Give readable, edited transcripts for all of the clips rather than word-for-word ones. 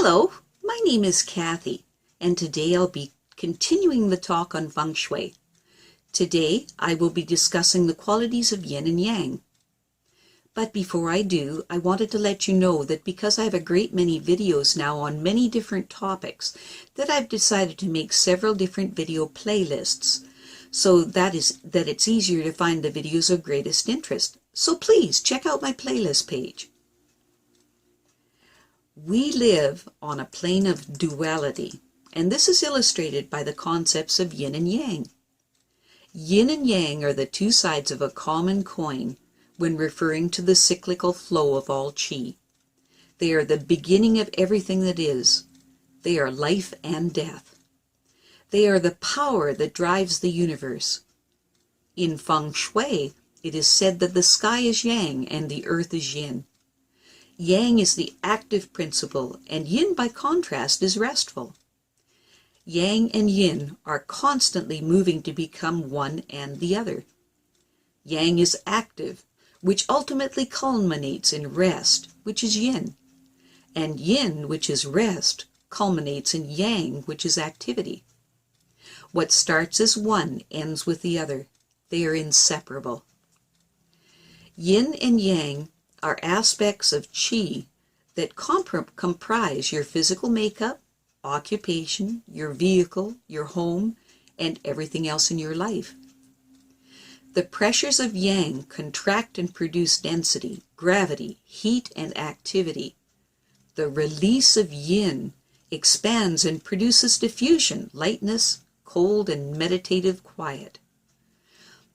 Hello, my name is Kathy, and today I'll be continuing the talk on Feng Shui. Today I will be discussing the qualities of Yin and Yang. But before I do, I wanted to let you know that because I have a great many videos now on many different topics, that I've decided to make several different video playlists, so that it's easier to find the videos of greatest interest. So please check out my playlist page. We live on a plane of duality, and this is illustrated by the concepts of yin and yang. Yin and yang are the two sides of a common coin when referring to the cyclical flow of all qi. They are the beginning of everything that is. They are life and death. They are the power that drives the universe. In Feng Shui, it is said that the sky is yang and the earth is yin. Yang is the active principle, and yin, by contrast, is restful. Yang and yin are constantly moving to become one and the other. Yang is active, which ultimately culminates in rest, which is yin. And yin, which is rest, culminates in yang, which is activity. What starts as one ends with the other. They are inseparable. Yin and yang are aspects of qi that comprise your physical makeup, occupation, your vehicle, your home, and everything else in your life. The pressures of yang contract and produce density, gravity, heat, and activity. The release of yin expands and produces diffusion, lightness, cold, and meditative quiet.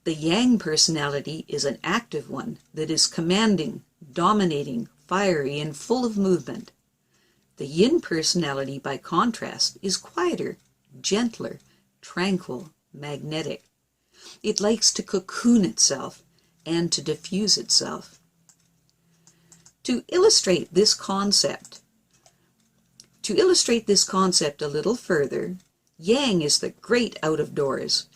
The yang personality is an active one that is commanding, dominating, fiery, and full of movement. The yin personality, by contrast, is quieter, gentler, tranquil, magnetic. It likes to cocoon itself and to diffuse itself. To illustrate this concept a little further, yang is the great out of doors.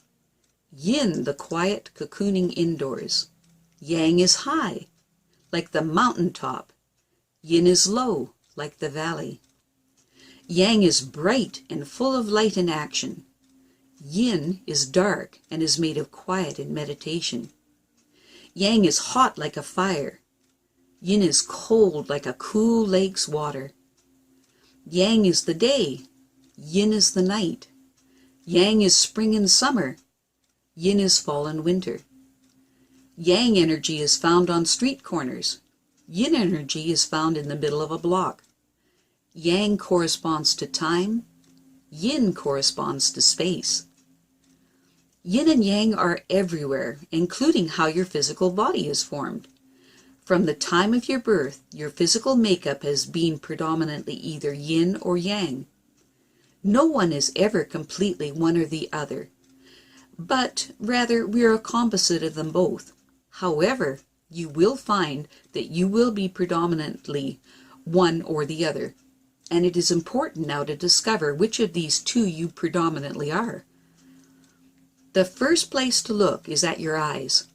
Yin, the quiet, cocooning indoors. Yang is high, like the mountain top. Yin is low, like the valley. Yang is bright and full of light and action. Yin is dark and is made of quiet and meditation. Yang is hot like a fire. Yin is cold like a cool lake's water. Yang is the day. Yin is the night. Yang is spring and summer. Yin is fall and winter. Yang energy is found on street corners. Yin energy is found in the middle of a block. Yang corresponds to time. Yin corresponds to space. Yin and yang are everywhere, including how your physical body is formed. From the time of your birth, your physical makeup has been predominantly either yin or yang. No one is ever completely one or the other, but rather we are a composite of them both. However, you will find that you will be predominantly one or the other, and it is important now to discover which of these two you predominantly are. The first place to look is at your eyes.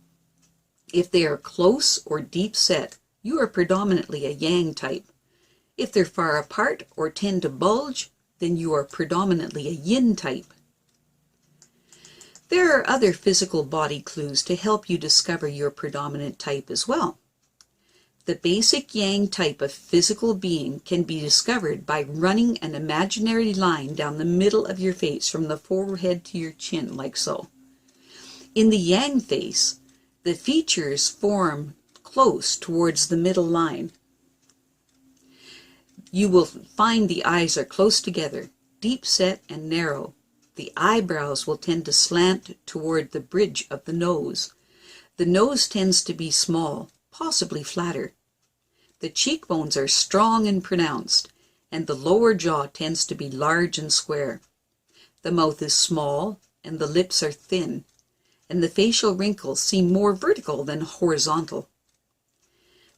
If they are close or deep set, you are predominantly a yang type. If they're far apart or tend to bulge, then you are predominantly a yin type. There are other physical body clues to help you discover your predominant type as well. The basic yang type of physical being can be discovered by running an imaginary line down the middle of your face from the forehead to your chin, like so. In the yang face, the features form close towards the middle line. You will find the eyes are close together, deep set and narrow. The eyebrows will tend to slant toward the bridge of the nose. The nose tends to be small, possibly flatter. The cheekbones are strong and pronounced, and the lower jaw tends to be large and square. The mouth is small, and the lips are thin, and the facial wrinkles seem more vertical than horizontal.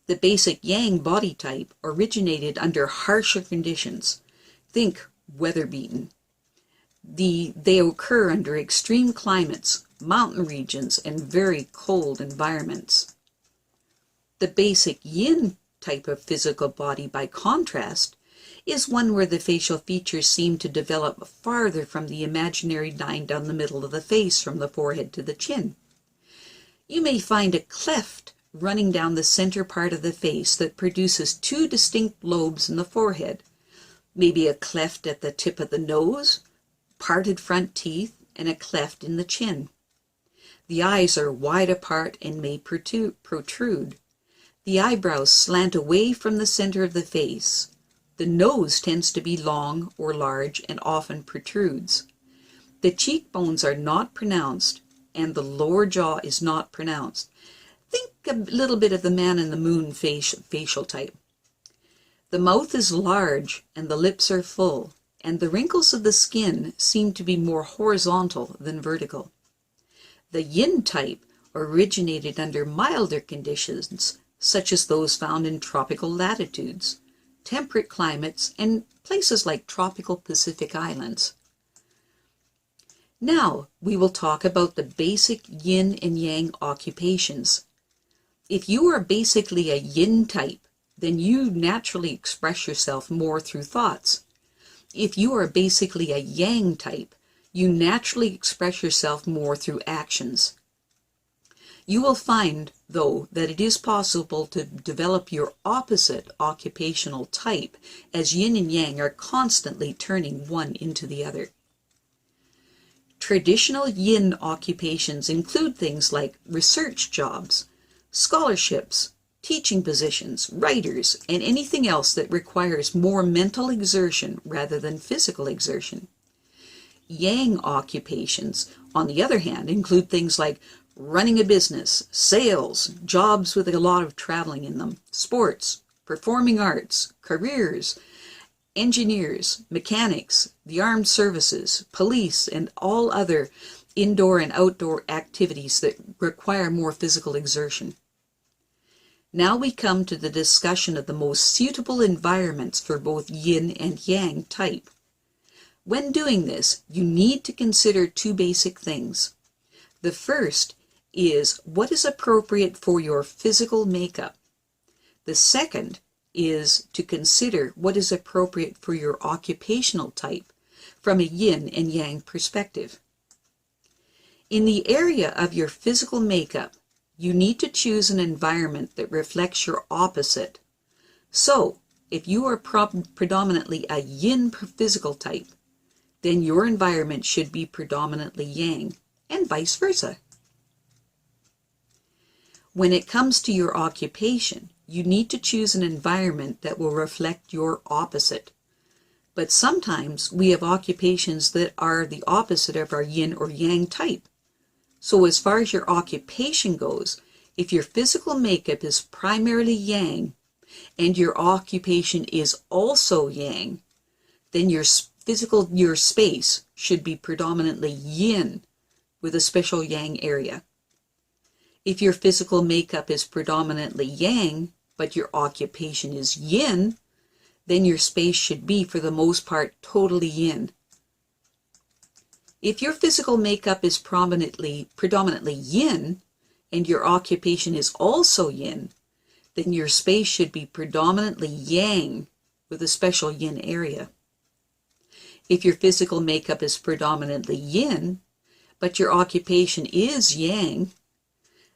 The basic yang body type originated under harsher conditions. Think weather-beaten. They occur under extreme climates, mountain regions, and very cold environments. The basic yin type of physical body, by contrast, is one where the facial features seem to develop farther from the imaginary line down the middle of the face from the forehead to the chin. You may find a cleft running down the center part of the face that produces two distinct lobes in the forehead, maybe a cleft at the tip of the nose, parted front teeth, and a cleft in the chin. The eyes are wide apart and may protrude. The eyebrows slant away from the center of the face. The nose tends to be long or large and often protrudes. The cheekbones are not pronounced, and the lower jaw is not pronounced. Think a little bit of the man in the moon facial type. The mouth is large and the lips are full, and the wrinkles of the skin seem to be more horizontal than vertical. The Yin type originated under milder conditions, such as those found in tropical latitudes, temperate climates, and places like tropical Pacific islands. Now we will talk about the basic Yin and Yang occupations. If you are basically a Yin type, then you naturally express yourself more through thoughts. If you are basically a Yang type, you naturally express yourself more through actions. You will find, though, that it is possible to develop your opposite occupational type, as Yin and Yang are constantly turning one into the other. Traditional Yin occupations include things like research jobs, scholarships, teaching positions, writers, and anything else that requires more mental exertion rather than physical exertion. Yang occupations, on the other hand, include things like running a business, sales, jobs with a lot of traveling in them, sports, performing arts, careers, engineers, mechanics, the armed services, police, and all other indoor and outdoor activities that require more physical exertion. Now we come to the discussion of the most suitable environments for both Yin and Yang type. When doing this, you need to consider two basic things. The first is what is appropriate for your physical makeup. The second is to consider what is appropriate for your occupational type from a Yin and Yang perspective. In the area of your physical makeup, you need to choose an environment that reflects your opposite. So, if you are predominantly a Yin physical type, then your environment should be predominantly Yang, and vice versa. When it comes to your occupation, you need to choose an environment that will reflect your opposite. But sometimes we have occupations that are the opposite of our Yin or Yang type. So as far as your occupation goes, if your physical makeup is primarily Yang and your occupation is also Yang, then your space should be predominantly Yin with a special Yang area. If your physical makeup is predominantly Yang, but your occupation is Yin, then your space should be, for the most part, totally Yin. If your physical makeup is predominantly Yin, and your occupation is also Yin, then your space should be predominantly Yang with a special Yin area. If your physical makeup is predominantly Yin, but your occupation is Yang,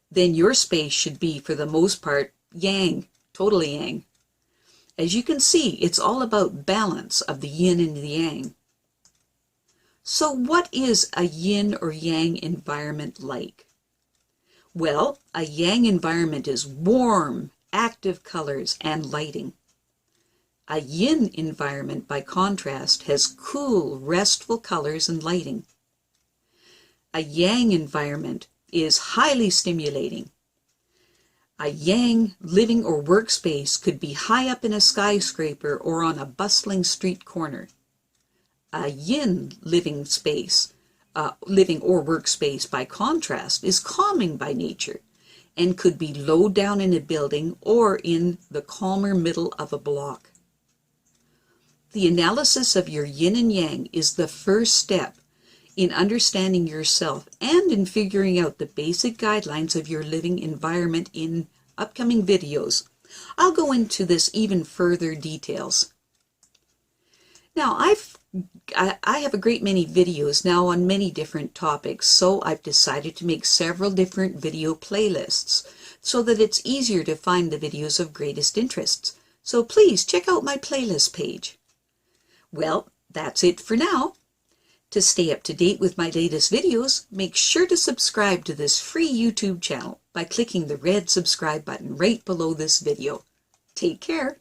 then your space should be, for the most part, Yang, totally Yang. As you can see, it's all about balance of the Yin and the Yang. So what is a Yin or Yang environment like? Well, a Yang environment is warm, active colors and lighting. A Yin environment, by contrast, has cool, restful colors and lighting. A Yang environment is highly stimulating. A Yang living or workspace could be high up in a skyscraper or on a bustling street corner. A Yin living or workspace, by contrast, is calming by nature and could be low down in a building or in the calmer middle of a block. The analysis of your Yin and Yang is the first step in understanding yourself and in figuring out the basic guidelines of your living environment. In upcoming videos, I'll go into this even further details. Now, I have a great many videos now on many different topics, so I've decided to make several different video playlists so that it's easier to find the videos of greatest interest. So please check out my playlist page. Well, that's it for now. To stay up to date with my latest videos, make sure to subscribe to this free YouTube channel by clicking the red subscribe button right below this video. Take care.